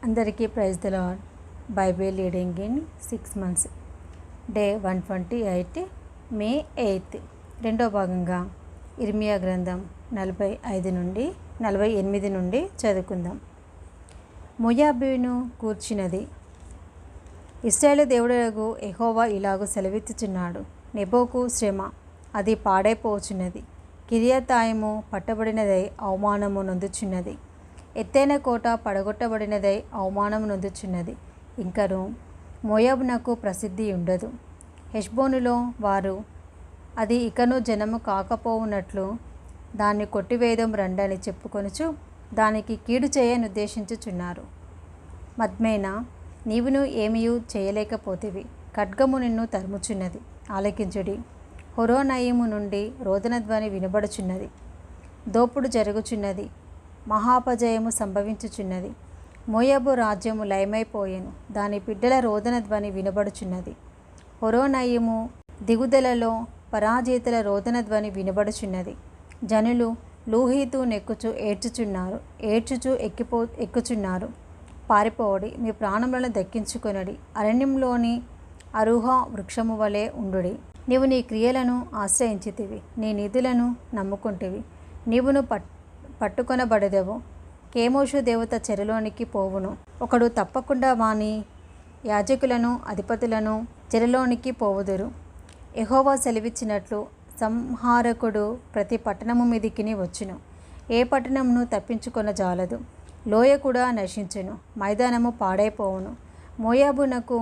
అందరికీ praise the lord. Bible reading in 6 months, day 128, May 8. రెండో భాగంగా ఇర్మియా గ్రంథం 48 నుండి చదువుకుందాం. మోయాబును కూర్చున్నది. ఇశ్రాయేలు దేవుడగు యెహోవా ఇలాగు సెలవిచ్చుచున్నాడు, నెబోకు శ్రమ, అది పాడైపోచున్నది. కిర్యతాయిము పట్టబడినదై అవమానము నొందుచున్నది. ఎత్తైన కోట పడగొట్టబడినదై అవమానం నొందుచున్నది. ఇంకను మోయాబునకు ప్రసిద్ధి ఉండదు. హెష్బోనులో వారు అది ఇకను జనము కాకపోవునట్లు దాన్ని కొట్టివేయడం రండని చెప్పుకొనుచు దానికి కీడు చేయనుద్దేశించుచున్నారు. మద్మేనా, నీవును ఏమీయూ చేయలేకపోతివి. ఖడ్గము నిన్ను తరుముచున్నది, ఆలకించుడి. హొరోనయిము నుండి రోదనధ్వని వినబడుచున్నది. దోపుడు జరుగుచున్నది, మహాపజయము సంభవించుచున్నది. మోయాబు రాజ్యము లయమైపోయెను, దాని బిడ్డల రోదన ధ్వని వినబడుచున్నది. హొరోనయిము దిగుదలలో పరాజితుల రోదన ధ్వని వినబడుచున్నది. జనులు లూహీతు నెక్కుచు ఏడ్చుచు ఎక్కుచున్నారు. పారిపోవడి, మీ ప్రాణములను దక్కించుకొనడి. అరణ్యంలోని అరుహ వృక్షము వలె ఉండుడి. నీవు నీ క్రియలను ఆశ్రయించితివి, నీ నిధులను నమ్ముకుంటివి. నీవును పట్టుకొనబడెదవు. కేమోషు దేవత చెరలోనికి పోవును. ఒకడు తప్పకుండా వాని యాజకులను అధిపతులను చెరలోనికి పోవుదురు. యెహోవా సెలవిచ్చినట్లు సంహారకుడు ప్రతి పట్టణము మీదికిని వచ్చును. ఏ పట్టణమును తప్పించుకొన జాలదు. లోయ కూడా నశించును, మైదానము పాడైపోవును. మోయాబునకు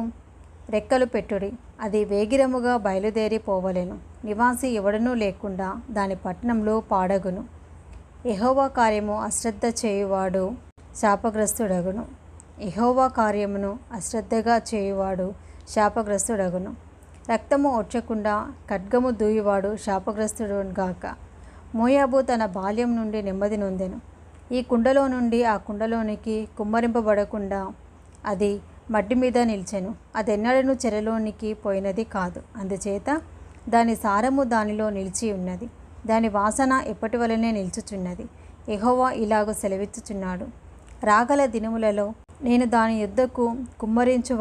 రెక్కలు పెట్టుడి, అది వేగిరముగా బయలుదేరి పోవలెను. నివాసి ఎవడనూ లేకుండా దాని పట్టణంలో పాడగును. యెహోవా కార్యము అశ్రద్ధ చేయువాడు శాపగ్రస్తుడగును. యెహోవా కార్యమును అశ్రద్ధగా చేయువాడు శాపగ్రస్తుడగును. రక్తము ఒడ్చకుండా ఖడ్గము దూయువాడు శాపగ్రస్తుడుగాక. మోయాబు తన బాల్యం నుండి నెమ్మది నొందెను. ఈ కుండలో నుండి ఆ కుండలోనికి కుమ్మరింపబడకుండా అది మడ్డి మీద నిలిచెను. అదెన్నడను చెరలోనికి పోయినది కాదు. అందుచేత దాని సారము దానిలో నిలిచి ఉన్నది, దాని వాసన ఎప్పటి వలనే నిలుచుచున్నది. యెహోవా ఇలాగూ సెలవిచ్చుచున్నాడు, రాగల దినములలో నేను దాని యుద్ధకు కుమ్మరించు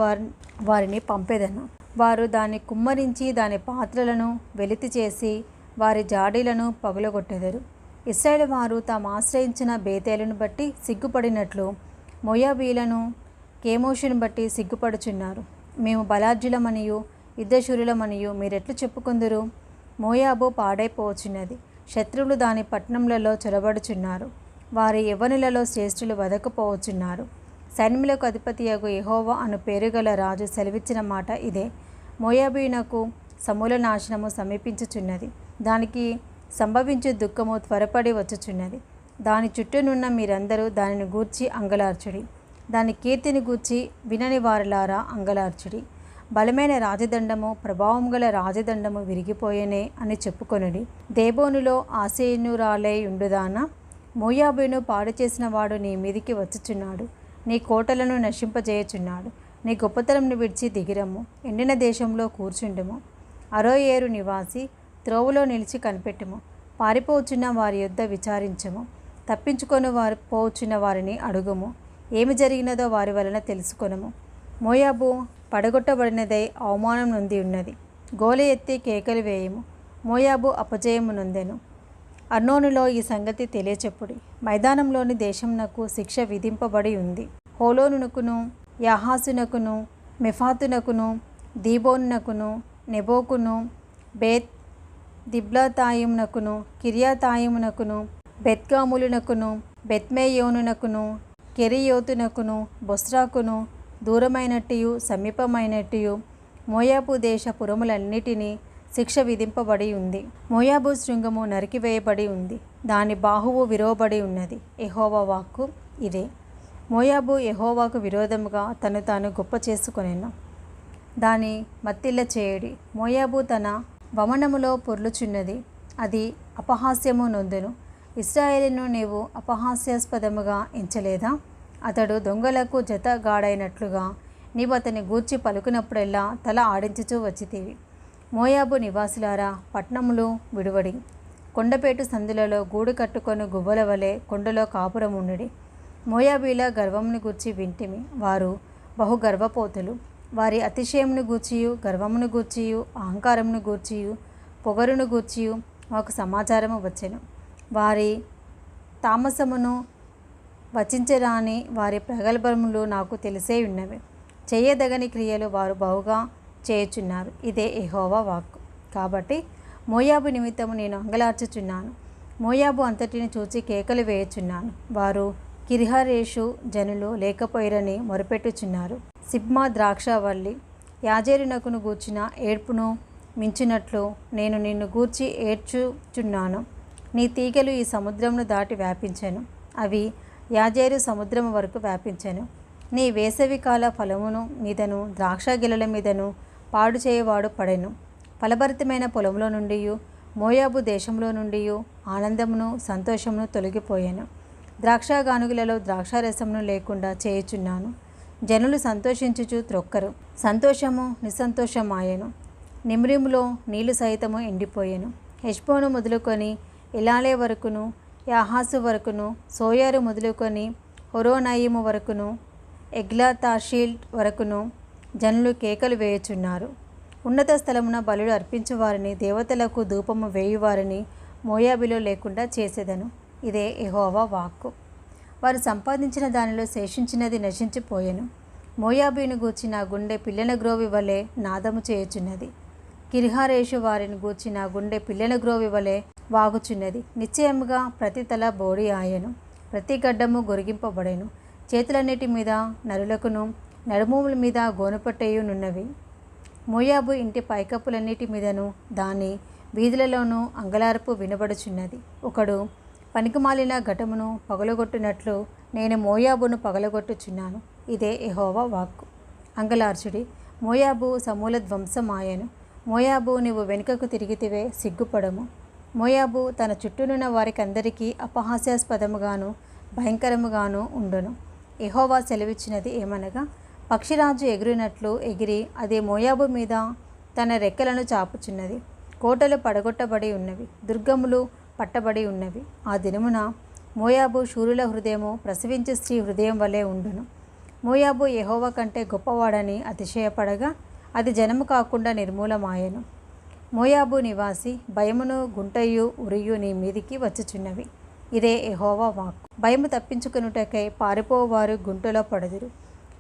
వారిని పంపెదను. వారు దాన్ని కుమ్మరించి దాని పాత్రలను వెలితి చేసి వారి జాడీలను పగులగొట్టెదరు. ఇశ్రాయేలు వారు తాము ఆశ్రయించిన బేతేలును బట్టి సిగ్గుపడినట్లు మోయాబీలను కేమోషును బట్టి సిగ్గుపడుచున్నారు. మేము బలార్జులమనియు యుద్ధశూరులమనియు మీరెట్లు చెప్పుకుందురు? మోయాబు పాడైపోచున్నది, శత్రువులు దాని పట్టణములలో చొరబడుచున్నారు. వారి యవ్వనులలో శ్రేష్ఠులు వదకపోవచున్నారు. సైన్యములకు అధిపతియగు యెహోవా అను పేరుగల రాజు సెలవిచ్చిన మాట ఇదే. మోయాబీయునకు సమూల నాశనము సమీపించుచున్నది, దానికి సంభవించు దుఃఖము త్వరపడి వచ్చుచున్నది. దాని చుట్టూనున్న మీరందరూ దానిని గూర్చి అంగలార్చుడి. దాని కీర్తిని గూర్చి వినని వారులారా అంగలార్చుడి. బలమైన రాజదండము, ప్రభావం గల రాజదండము విరిగిపోయేనే అని చెప్పుకొనుడి. దేబోనులో ఆశీనురాలై ఉండుదానా, మోయాబును పాడు చేసిన వాడు నీ మీదికి వచ్చుచున్నాడు. నీ కోటలను నశింపజేయుచున్నాడు. నీ గొప్పతనంను విడిచి దిగిరము, ఎండిన దేశంలో కూర్చుండుము. అరోయేరు నివాసి, త్రోవలో నిలిచి కనిపెట్టుము. పారిపోచున్న వారి యొద్ద విచారించము. తప్పించుకొని పోచున్న వారిని అడుగుము. ఏమి జరిగినదో వారి వలన తెలుసుకొనము. మోయాబు పడగొట్టబడినదై అవమానం నొంది ఉన్నది. గోల ఎత్తి కేకలు వేయము. మోయాబు అపజయము నొందెను. అర్నోనులో ఈ సంగతి తెలియచెప్పుడి. మైదానంలోని దేశమునకు శిక్ష విధింపబడి ఉంది. హోలోనునకును యాహాసునకును మెఫాతునకును దీబోనునకును నెబోకును బేత్ దిబ్లాతాయిమునకును కిర్యాతాయిమునకును బెత్గాములునకును బెత్మేయోనునకును కెరియోతునకును బొస్రాకును దూరమైనట్టియు సమీపమైనట్టియు మోయాబు దేశ పురములన్నిటినీ శిక్ష విధింపబడి ఉంది. మోయాబు శృంగము నరికివేయబడి ఉంది, దాని బాహువు విరోబడి ఉన్నది. యెహోవా వాక్కు ఇదే. మోయాబు యెహోవాకు విరోధముగా తను తాను గొప్ప చేసుకొనెను. దాని మత్తిల్ల చేయడి. మోయాబు తన వమనములో పొర్లుచున్నది, అది అపహాస్యము నొందెను. ఇశ్రాయేలును నీవు అపహాస్యాస్పదముగా ఎంచలేదా? అతడు దొంగలకు జతగాడైనట్లుగా నీవు అతని గూర్చి పలుకునప్పుడెల్లా తల ఆడించుచూ వచ్చితివి. మోయాబు నివాసులారా, పట్టణములు విడువడి. కొండపేటు సందులలో గూడు కట్టుకొని గువ్వల వలె కొండలో కాపురముండుడి. మోయాబీల గర్వమును గూర్చి వింటిమి. వారు బహు గర్వపోతులు. వారి అతిశయమును గూర్చియు గర్వమును గూర్చియు అహంకారమును గూర్చియు పొగరును గూర్చియు మాకు సమాచారము వచ్చెను. వారి తామసమును వచించరాని వారి ప్రగల్భములు నాకు తెలిసే ఉన్నవి. చేయదగని క్రియలు వారు బహుగా చేయుచున్నారు. ఇదే యెహోవా వాక్కు. కాబట్టి మోయాబు నిమిత్తము నేను అంగలార్చుచున్నాను. మోయాబు అంతటిని చూచి కేకలు వేయుచున్నాను. వారు కిర్హరేషు జనులు లేకపోయిరని మొరపెట్టుచున్నారు. సిబ్మా ద్రాక్షవల్లి యాజేరునకును గూర్చిన ఏడ్పును మించినట్లు నేను నిన్ను గూర్చి ఏడ్చుచున్నాను. నీ తీగలు ఈ సముద్రమును దాటి వ్యాపించెను. అవి యాజేరు సముద్రము వరకు వ్యాపించెను. నీ వేసవికాల ఫలమును మీదను ద్రాక్ష గిలల మీదను పాడు చేయవాడు పడెను. ఫలభరితమైన పొలంలో నుండి మోయాబు దేశంలో నుండి ఆనందమును సంతోషమును తొలగిపోయాను. ద్రాక్ష గానుగులలో ద్రాక్షారసమును లేకుండా చేయుచున్నాను. జనులు సంతోషించుచు త్రొక్కరు. సంతోషము నిస్సంతోషమాయెను. నిమ్రిములో నీళ్లు సహితము ఎండిపోయెను. హెష్బోను మొదలుకొని ఇలాలే వరకును యాహాసు వరకును సోయారు మొదలుకొని హొరోనయిము వరకును ఎగ్లాతాషీల్ వరకును జనులు కేకలు వేయుచున్నారు. ఉన్నత స్థలమున బలులు అర్పించువారిని దేవతలకు ధూపము వేయువారిని మోయాబిలో లేకుండా చేసేదను. ఇదే యెహోవా వాక్కు. వారు సంపాదించిన దానిలో శేషించినది నశించిపోయెను. మోయాబీను గూర్చి నా గుండె పిల్లన గ్రోవి వలె నాదము చేయుచున్నది. కిర్హరేషు వారిని గూర్చి నా గుండె పిల్లన గ్రోవి వలె వాగుచున్నది. నిశ్చయముగా ప్రతి తల బోడి ఆయను, ప్రతి గడ్డము గొరిగింపబడెను. చేతులన్నిటి మీద నరులకును నడుముల మీద గోనపట్టేయునున్నవి. మోయాబు ఇంటి పైకప్పులన్నిటి మీదను దాని వీధులలోనూ అంగలార్పు వినబడుచున్నది. ఒకడు పనికిమాలిన ఘటమును పగలగొట్టినట్లు నేను మోయాబును పగలగొట్టుచున్నాను. ఇదే యెహోవా వాక్కు. అంగలార్చుడి, మోయాబు సమూల ధ్వంసమాయను. మోయాబు నీవు వెనుకకు తిరిగితివే, సిగ్గుపడము. మోయాబు తన చుట్టూనున్న వారికందరికీ అపహాస్యాస్పదముగాను భయంకరముగాను ఉండును. యెహోవా సెలవిచ్చినది ఏమనగా, పక్షిరాజు ఎగిరినట్లు ఎగిరి అది మోయాబు మీద తన రెక్కలను చాపుచున్నది. కోటలు పడగొట్టబడి ఉన్నవి, దుర్గములు పట్టబడి ఉన్నవి. ఆ దినమున మోయాబు శూరుల హృదయము ప్రసవించే స్త్రీ హృదయం వలె ఉండును. మోయాబు యెహోవా కంటే గొప్పవాడని అతిశయపడగా అది జనము కాకుండా నిర్మూలమాయెను. మోయాబు నివాసి భయమును గుంటయు ఉరియు నీ మీదికి వచ్చుచున్నవి. ఇదే యెహోవా వాక్కు. భయము తప్పించుకొనుటకై పారిపోవారు గుంటలో పడుదురు.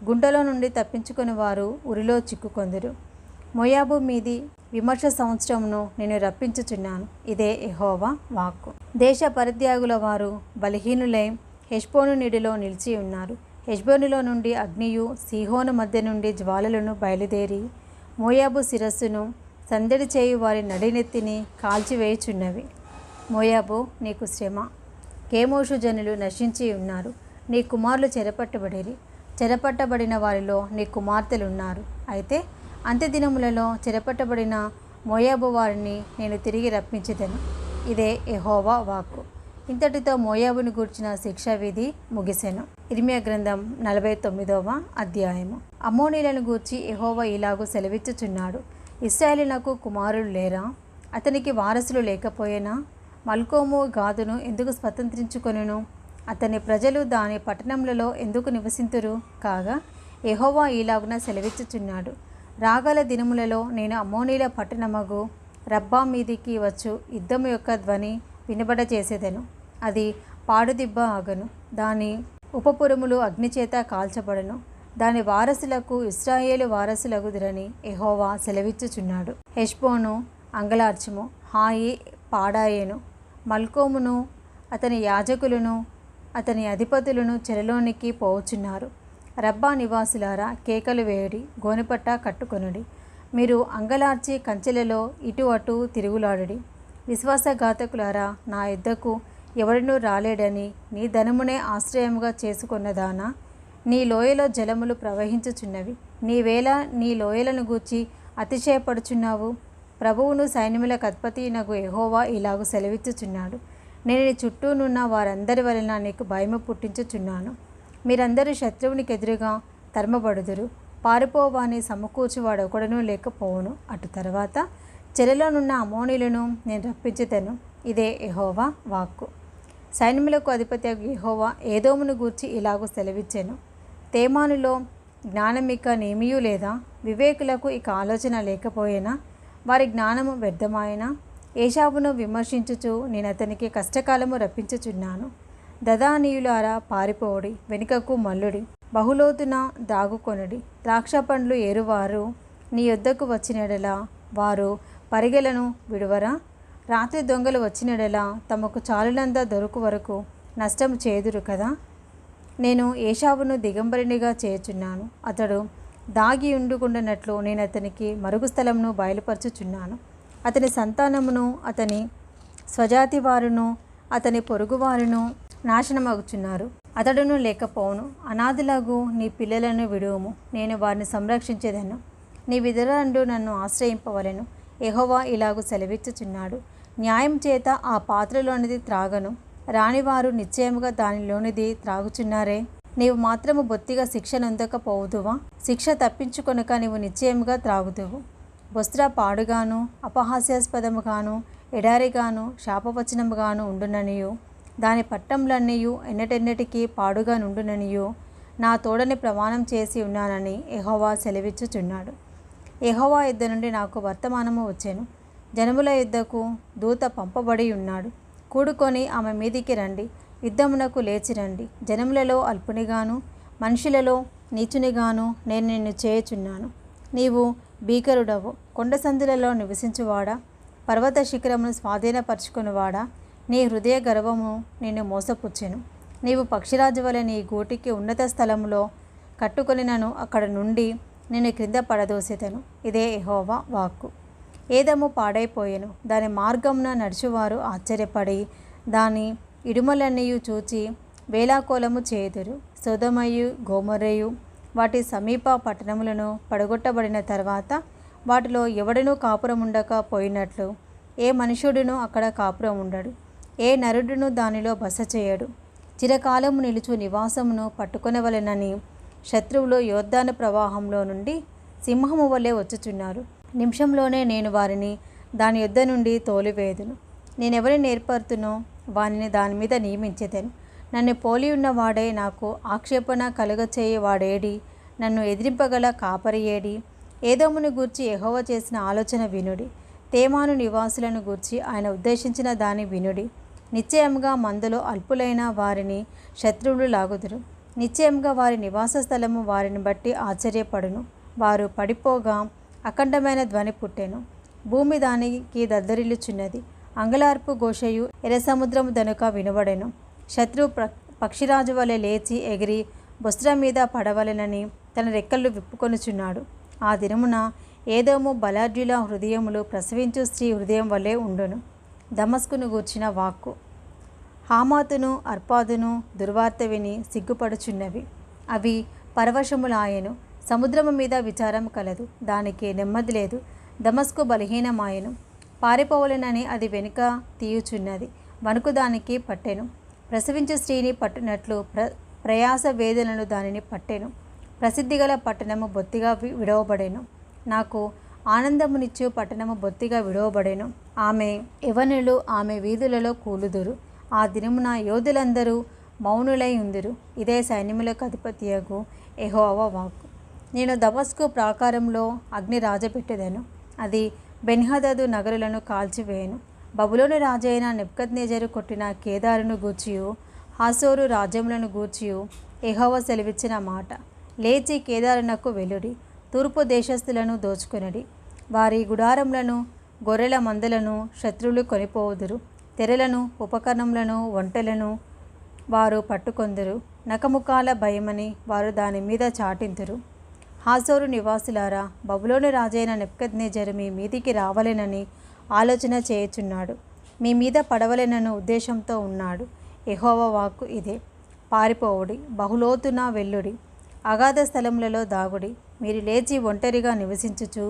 గుంటలో నుండి తప్పించుకొని వారు ఉరిలో చిక్కుకొందురు. మోయాబు మీది విమర్శ సంవత్సరమును నేను రప్పించుచున్నాను. ఇదే యెహోవా వాక్కు. దేశ పరిత్యాగుల వారు బలహీనులై హెష్బోను నీడిలో నిలిచి ఉన్నారు. హెష్బోనులో నుండి అగ్నియు సీహోను మధ్య నుండి జ్వాలలను బయలుదేరి మోయాబు శిరస్సును సందడి చేయు వారి నడినెత్తిని కాల్చివేయుచున్నవి. మోయాబు నీకు శ్రమ. కేమోషు జనులు నశించి ఉన్నారు. నీ కుమారులు చెరపట్టబడిరి. చెరపట్టబడిన వారిలో నీ కుమార్తెలున్నారు. అయితే అంత్యదినములలో చెరపట్టబడిన మోయాబు వారిని నేను తిరిగి రప్పించెదను. ఇదే యెహోవా వాక్కు. ఇంతటితో మోయాబును గూర్చిన శిక్షా విధి ముగిసెను. ఇర్మియా గ్రంథం 49వ అధ్యాయము. అమ్మోనీలను గూర్చి యెహోవా ఇలాగు సెలవిచ్చుచున్నాడు. ఇశ్రాయేలునకు కుమారులు లేరా? అతనికి వారసులు లేకపోయేనా? మల్కోము గాదును ఎందుకు స్వతంత్రించుకొనును? అతని ప్రజలు దాని పట్టణములలో ఎందుకు నివసింతురు? కాగా యెహోవా ఈలాగున సెలవిచ్చుచున్నాడు. రాగల దినములలో నేను అమ్మోనీల పట్టణమగు రబ్బా మీదికి వచ్చు యుద్ధము యొక్క ధ్వని వినబడ చేసేదను. అది పాడుదిబ్బ ఆగను. దాని ఉపపురములు అగ్నిచేత కాల్చబడను. దాని వారసులకు ఇశ్రాయేలు వారసులగుదురని యెహోవా సెలవిచ్చుచున్నాడు. హెష్బోను అంగలార్చుము, హాయి పాడాయేను. మల్కోమును అతని యాజకులను అతని అధిపతులను చెరలోనికి పోవచున్నారు. రబ్బా నివాసులారా, కేకలు వేయుడి, గోనెపట్ట కట్టుకొనుడి. మీరు అంగలార్చి కంచెలలో ఇటు అటు తిరుగులాడుడి. విశ్వాసఘాతకులారా, నా యుద్ధకు ఎవడనూ రాలేడని నీ ధనమునే ఆశ్రయముగా చేసుకున్నదానా, నీ లోయలో జలములు ప్రవహించుచున్నవి. నీవేళ నీ లోయలను గూర్చి అతిశయపడుచున్నావు? ప్రభువును సైన్యములకు అధిపతియగు యెహోవా ఇలాగు సెలవిచ్చుచున్నాడు. నేను నీ చుట్టూనున్న వారందరి వలన నీకు భయము పుట్టించుచున్నాను. మీరందరూ శత్రువునికి ఎదురుగా తరమబడుదురు. పారిపోవాని సమకూర్చువాడు ఒకడనూ లేకపోవును. అటు తర్వాత చెరలోనున్న అమోనీలను నేను రప్పించుతాను. ఇదే యెహోవా వాక్కు. సైన్యములకు అధిపతి యెహోవా ఏదోమును గూర్చి ఇలాగూ సెలవిచ్చెను. తేమానులో జ్ఞానమిక నేమియూ లేదా? వివేకులకు ఇక ఆలోచన లేకపోయినా వారి జ్ఞానము వ్యర్థమాయనా? ఏశావును విమర్శించుచు నేను అతనికి కష్టకాలము రప్పించుచున్నాను. దదానీయులారా పారిపోవుడి, వెనుకకు మల్లుడి, బహులోతున దాగుకొనుడి. ద్రాక్ష పండ్లు ఏరువారు నీ యొద్దకు వచ్చినడలా వారు పరిగెలను విడువరా? రాత్రి దొంగలు వచ్చినడలా తమకు చాలినంత దొరుకు వరకు నష్టం చేదురు కదా. నేను ఏశావును దిగంబరినిగా చేయుచున్నాను. అతడు దాగి ఉండుకుండానట్లు నేను అతనికి మరుగు స్థలమును బయలుపరచుచున్నాను. అతని సంతానమును అతని స్వజాతి వారును అతని పొరుగువారును నాశనమగుచున్నారు. అతడును లేకపోవును. అనాథులగు నీ పిల్లలను విడువుము, నేను వారిని సంరక్షించేదను. నీ విధులందు నన్ను ఆశ్రయింపవలెను. యెహోవా ఇలాగు సెలవిచ్చుచున్నాడు. న్యాయం చేత ఆ పాత్రలోనిది త్రాగను, రానివారు నిశ్చయముగా దానిలోనిది త్రాగుచున్నారే. నీవు మాత్రము బొత్తిగా శిక్ష నొందకపోవుదువా? శిక్ష తప్పించుకొనక నీవు నిశ్చయముగా త్రాగుదువు. బొస్త్ర పాడుగాను అపహాస్యాస్పదముగాను ఎడారిగాను శాపవచనముగాను ఉండుననియు దాని పట్టంలన్నీయు ఎన్నటెన్నటికీ పాడుగా నుండుననియు నా తోడని ప్రమాణం చేసి ఉన్నానని యెహోవా సెలవిచ్చుచున్నాడు. యెహోవా యుద్ధ నుండి నాకు వర్తమానము వచ్చెను. జనముల యుద్ధకు దూత పంపబడి ఉన్నాడు. కూడుకొని ఆమె మీదికి రండి, యుద్ధమునకు లేచిరండి. జనములలో అల్పునిగాను మనుషులలో నీచునిగాను నేను నిన్ను చేయుచున్నాను. నీవు భీకరుడవు, కొండ సందులలో నివసించువాడా, పర్వత శిఖరమును స్వాధీనపరుచుకునివాడా. నీ హృదయ గర్వము నిన్ను మోసపుచ్చెను. నీవు పక్షిరాజు వలె నీ గూటికి ఉన్నత స్థలములో కట్టుకొనినను అక్కడ నుండి నేను క్రింద పడదోసెదను. ఇదే యెహోవా వాక్కు. ఏదము పాడైపోయెను, దాని మార్గమున నడుచువారు ఆశ్చర్యపడి దాని ఇడుమలన్నీయు చూచి వేలాకోలము చేయుదురు. సొదొమయు గొమొర్రాయు వాటి సమీప పట్టణములను పడగొట్టబడిన తర్వాత వాటిలో ఎవడనూ కాపురముండక పోయినట్లు ఏ మనుష్యుడునూ అక్కడ కాపురం ఉండడు, ఏ నరుడును దానిలో బస చేయడు. చిరకాలము నిలుచు నివాసమును పట్టుకొనవలెనని శత్రువులు యోర్దాను ప్రవాహంలో నుండి సింహము వలె వచ్చుచున్నారు. నిమిషంలోనే నేను వారిని దాని యొద్ద నుండి తోలివేదును. నేనెవరిని ఏర్పరుతునో వానిని దాని మీద నియమించెదను. నన్ను పోలి ఉన్నవాడే, నాకు ఆక్షేపణ కలుగచేయవాడేడి? నన్ను ఎదిరింపగల కాపరి ఏడి? ఏదోమును గూర్చి యెహోవా చేసిన ఆలోచన వినుడి. తేమాను నివాసులను గూర్చి ఆయన ఉద్దేశించిన దాని వినుడి. నిశ్చయంగా మందలో అల్పులైన వారిని శత్రువులు లాగుదురు. నిశ్చయంగా వారి నివాస స్థలము వారిని బట్టి ఆశ్చర్యపడును. వారు పడిపోగా అఖండమైన ధ్వని పుట్టెను. భూమి దానికి దద్దరిల్లుచున్నది. అంగలార్పు ఘోషయు ఎర్ర సముద్రము దనుక వినబడెను. శత్రువు పక్షిరాజు వలె లేచి ఎగిరి బొస్త్ర మీద పడవలెనని తన రెక్కలు విప్పుకొనుచున్నాడు. ఆ దినమున ఏదోము బలాఢ్యుల హృదయములు ప్రసవించు స్త్రీ హృదయం వలె ఉండును. దమస్కును గూర్చిన వాక్కు. హామాతును అర్పాదును దుర్వార్త విని సిగ్గుపడుచున్నవి. అవి పరవశములాయెను. సముద్రము మీద విచారం కలదు, దానికి నెమ్మది లేదు. దమస్కు బలహీనమాయెను, పారిపోవలెనని అది వెనుక తీయుచున్నది. వణుకు దానికి పట్టెను. ప్రసవించు స్త్రీని పట్టునట్లు ప్రయాస వేదనలు దానిని పట్టెను. ప్రసిద్ధిగల పట్టణము బొత్తిగా విడవబడెను. నాకు ఆనందమునిచ్చు పట్టణము బొత్తిగా విడవబడెను. ఆమె యవనులు ఆమె వీధులలో కూలుదురు. ఆ దినమున యోధులందరూ మౌనులై ఉందురు. ఇదే సైన్యములకు అధిపతియగు యెహోవా వాక్కు. నేను దమస్కు ప్రాకారంలో అగ్ని రాజపెట్టెదను, అది బెన్హదదు నగరులను కాల్చివేయను. బబులోను రాజైన నెబుకద్నెజరు కొట్టిన కేదారును గూర్చియు హాసోరు రాజ్యములను గూర్చియు యెహోవా సెలవిచ్చిన మాట. లేచి కేదారునకు వెలుడి, తూర్పు దేశస్థులను దోచుకొనుడి. వారి గుడారములను గొర్రెల మందలను శత్రువులు కొనిపోవుదురు. తెరలను ఉపకరణములను ఒంటెలను వారు పట్టుకొందురు. నకముకాల భయమని వారు దాని మీద చాటింతురు. హాసోరు నివాసులారా, బబులోను రాజైన నెబుకద్నెజరు మీ మీదికి రావలెనని ఆలోచన చేయుచున్నాడు. మీ మీద పడవలెనను ఉద్దేశంతో ఉన్నాడు. యెహోవా వాక్కు ఇదే. పారిపోవుడి, బహులోతున వెల్లుడి, అగాధ స్థలములలో దాగుడి. మీరు లేచి ఒంటరిగా నివసించుచు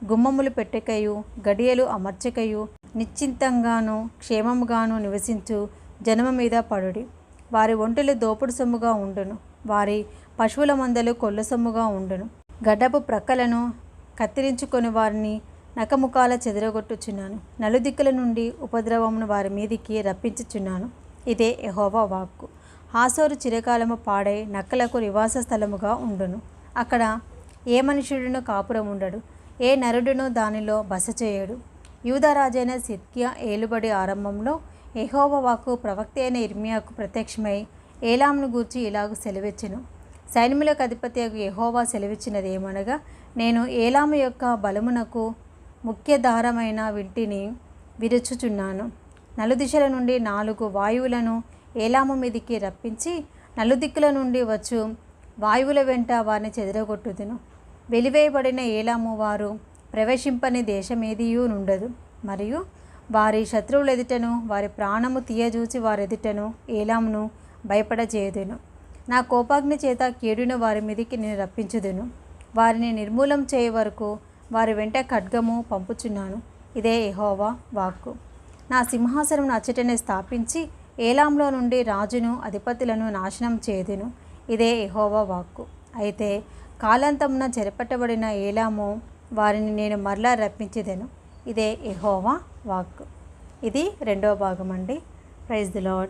గుమ్మములు పెట్టకయు గడియలు అమర్చకయు నిశ్చింతంగాను క్షేమముగాను నివసించు జనము మీద పడుడి. వారి ఒంటెలు దోపుడు సొమ్ముగా ఉండును, వారి పశువుల మందలు కొల్ల సొమ్ముగా ఉండును. గడ్డపు ప్రక్కలను కత్తిరించుకొని వారిని నకముకాల చెదరగొట్టుచున్నాను. నలుదిక్కుల నుండి ఉపద్రవమును వారి మీదికి రప్పించుచున్నాను. ఇదే యెహోవా వాక్కు. హాసోరు చిరకాలము పాడై నక్కలకు నివాస స్థలముగా ఉండును. అక్కడ ఏ మనుష్యుడును కాపురం ఉండడు, ఏ నరుడును దానిలో బస చేయడు. యూదారాజైన సిద్కియా ఏలుబడి ఆరంభంలో యెహోవా వాక్కు ప్రవక్త అయిన ఇర్మియాకు ప్రత్యక్షమై ఏలామును గూర్చి ఇలాగు సెలవిచ్చెను. సైన్యములకు అధిపతియగు యెహోవా సెలవిచ్చినది ఏమనగా, నేను ఏలాము యొక్క బలమునకు ముఖ్య దారమైన వింటిని విరుచుచున్నాను. నలుదిశల నుండి 4 వాయువులను ఏలాము మీదికి రప్పించి నలుదిక్కుల నుండి వచ్చు వాయువుల వెంట వారిని చెదరగొట్టుదును. వెలివేయబడిన ఏలాము వారు ప్రవేశింపని దేశమేదియూ నుండదు. మరియు వారి శత్రువుల ఎదుటను వారి ప్రాణము తీయజూచి వారెదుటను ఏలామును భయపడజేయుదును. నా కోపాగ్ని చేత కీడును వారి మీదికి నేను రప్పించుదును. వారిని నిర్మూలం చేయ వరకు వారి వెంట ఖడ్గము పంపుచున్నాను. ఇదే యెహోవా వాక్కు. నా సింహాసనం అచ్చటనే స్థాపించి ఏలాంలో నుండి రాజును అధిపతులను నాశనం చేయుదును. ఇదే యెహోవా వాక్కు. అయితే కాలాంతమున చెరపట్టబడిన ఏలాము వారిని నేను మరలా రప్పించెదను. ఇదే యెహోవా వాక్కు. ఇది 2వ భాగం అండి. Praise the lord.